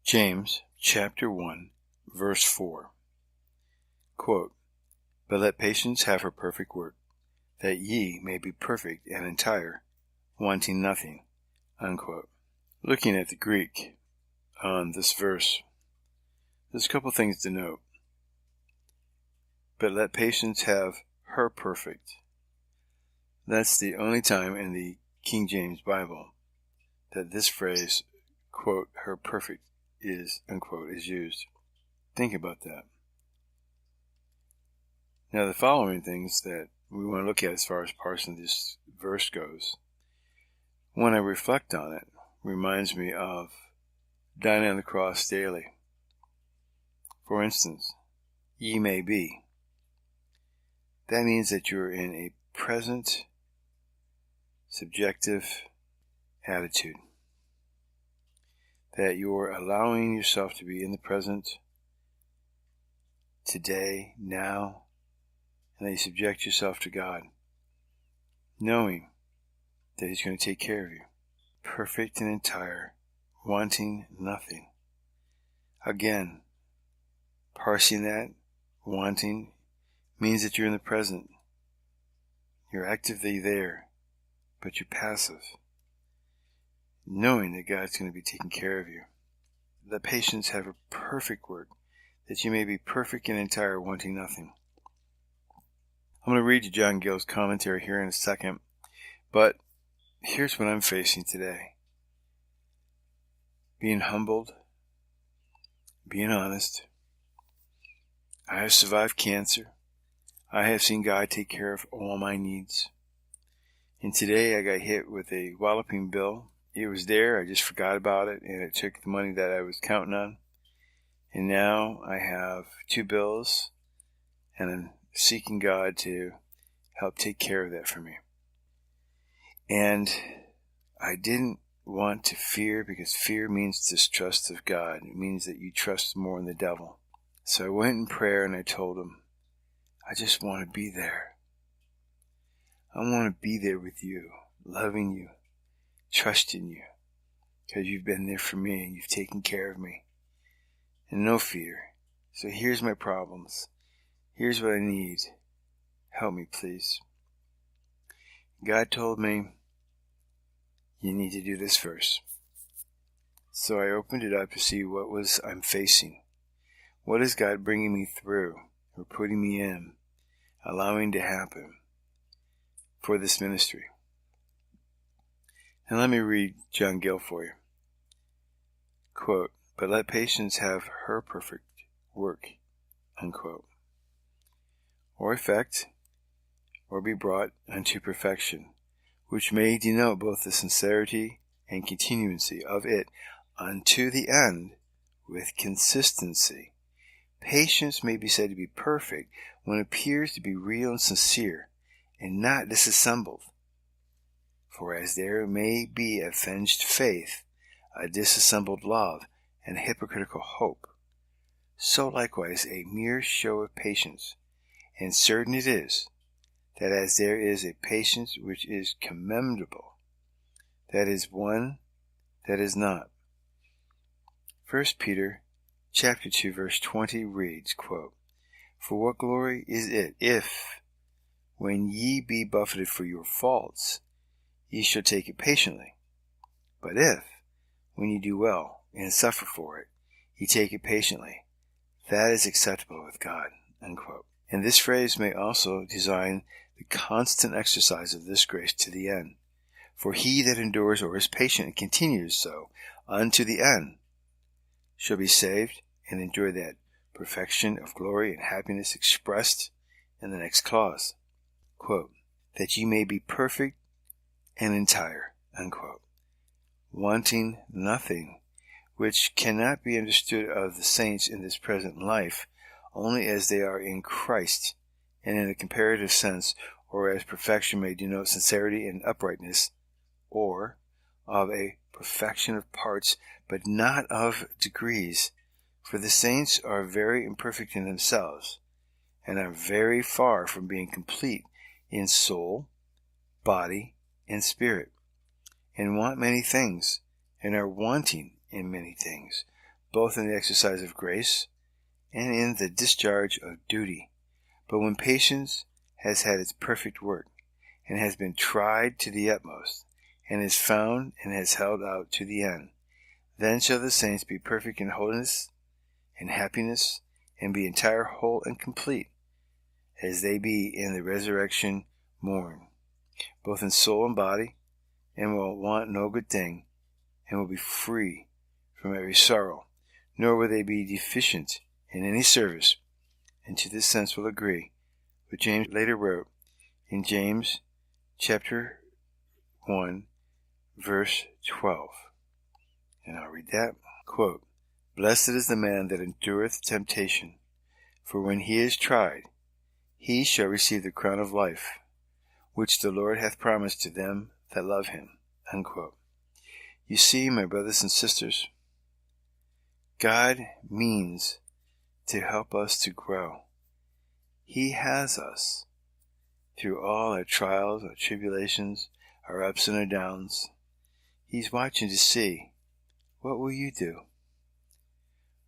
James chapter 1, verse 4. Quote, "But let patience have her perfect work, that ye may be perfect and entire, wanting nothing." Unquote. Looking at the Greek on this verse, there's a couple things to note. But let patience have her perfect. That's the only time in the King James Bible that this phrase, quote, her perfect is, unquote, is used. Think about that. Now, the following things that we want to look at as far as parsing this verse goes, when I reflect on it, reminds me of dying on the cross daily. For instance, ye may be. That means that you're in a present, subjective attitude. That you're allowing yourself to be in the present, today, now, and that you subject yourself to God, knowing that He's going to take care of you. Perfect and entire, wanting nothing. Again, parsing that, wanting, means that you're in the present. You're actively there, but you're passive, knowing that God's going to be taking care of you. Let patience have a perfect work, that you may be perfect and entire, wanting nothing. I'm going to read you John Gill's commentary here in a second, but here's what I'm facing today. Being humbled, being honest. I have survived cancer. I have seen God take care of all my needs. And today I got hit with a walloping bill. It was there, I just forgot about it, and it took the money that I was counting on. And now I have 2 bills, and I'm seeking God to help take care of that for me. And I didn't want to fear, because fear means distrust of God. It means that you trust more in the devil. So I went in prayer and I told Him, I just want to be there. I want to be there with you, loving you, trusting you, because you've been there for me and you've taken care of me. And no fear. So here's my problems. Here's what I need. Help me, please. God told me, you need to do this first. So I opened it up to see what I'm facing. What is God bringing me through, or putting me in, allowing to happen for this ministry? And let me read John Gill for you. Quote, "But let patience have her perfect work," unquote, "or effect, or be brought unto perfection, which may denote both the sincerity and continuancy of it unto the end with consistency. Patience may be said to be perfect when it appears to be real and sincere, and not disassembled. For as there may be a feigned faith, a disassembled love, and hypocritical hope, so likewise a mere show of patience. And certain it is, that as there is a patience which is commendable, that is one that is not." 1 Peter chapter 2, verse 20 reads, quote, "For what glory is it, if, when ye be buffeted for your faults, ye shall take it patiently? But if, when ye do well, and suffer for it, ye take it patiently, that is acceptable with God." Unquote. And this phrase may also design the constant exercise of this grace to the end. For he that endures or is patient and continues so unto the end shall be saved and enjoy that perfection of glory and happiness expressed in the next clause. Quote, "That ye may be perfect and entire," unquote, wanting nothing, which cannot be understood of the saints in this present life only as they are in Christ, and in a comparative sense, or as perfection may denote sincerity and uprightness, or of a perfection of parts, but not of degrees. For the saints are very imperfect in themselves, and are very far from being complete in soul, body, and spirit, and want many things, and are wanting in many things. both in the exercise of grace and in the discharge of duty. But when patience has had its perfect work, and has been tried to the utmost, and is found and has held out to the end, then shall the saints be perfect in holiness and happiness, and be entire, whole, and complete, as they be in the resurrection morn, both in soul and body, and will want no good thing, and will be free from every sorrow, nor will they be deficient in any service, and to this sense will agree what James later wrote in James chapter 1, verse 12. And I'll read that. Quote, "Blessed is the man that endureth temptation, for when he is tried, he shall receive the crown of life, which the Lord hath promised to them that love him." Unquote. You see, my brothers and sisters, God means to help us to grow. He has us through all our trials, our tribulations, our ups and our downs. He's watching to see, what will you do?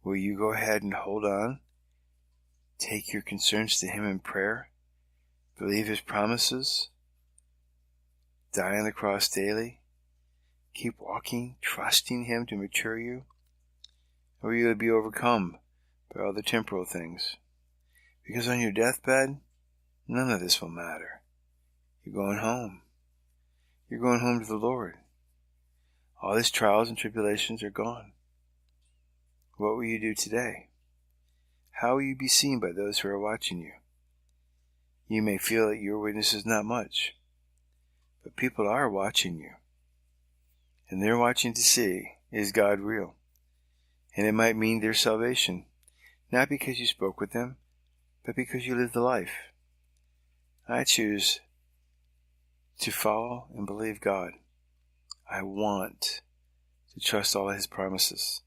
Will you go ahead and hold on? Take your concerns to Him in prayer? Believe His promises? Die on the cross daily? Keep walking, trusting Him to mature you? Or you will be overcome by all the temporal things? Because on your deathbed, none of this will matter. You're going home. You're going home to the Lord. All these trials and tribulations are gone. What will you do today? How will you be seen by those who are watching you? You may feel that your witness is not much, but people are watching you. And they're watching to see, is God real? And it might mean their salvation, not because you spoke with them, but because you lived the life. I choose to follow and believe God. I want to trust all of His promises.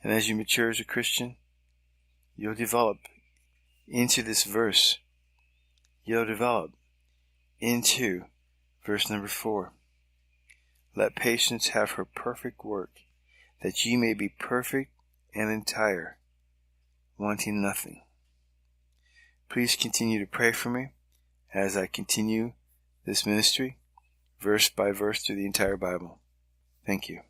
And as you mature as a Christian, you'll develop into this verse. You'll develop into verse number 4. Let patience have her perfect work, that ye may be perfect and entire, wanting nothing. Please continue to pray for me as I continue this ministry, verse by verse, through the entire Bible. Thank you.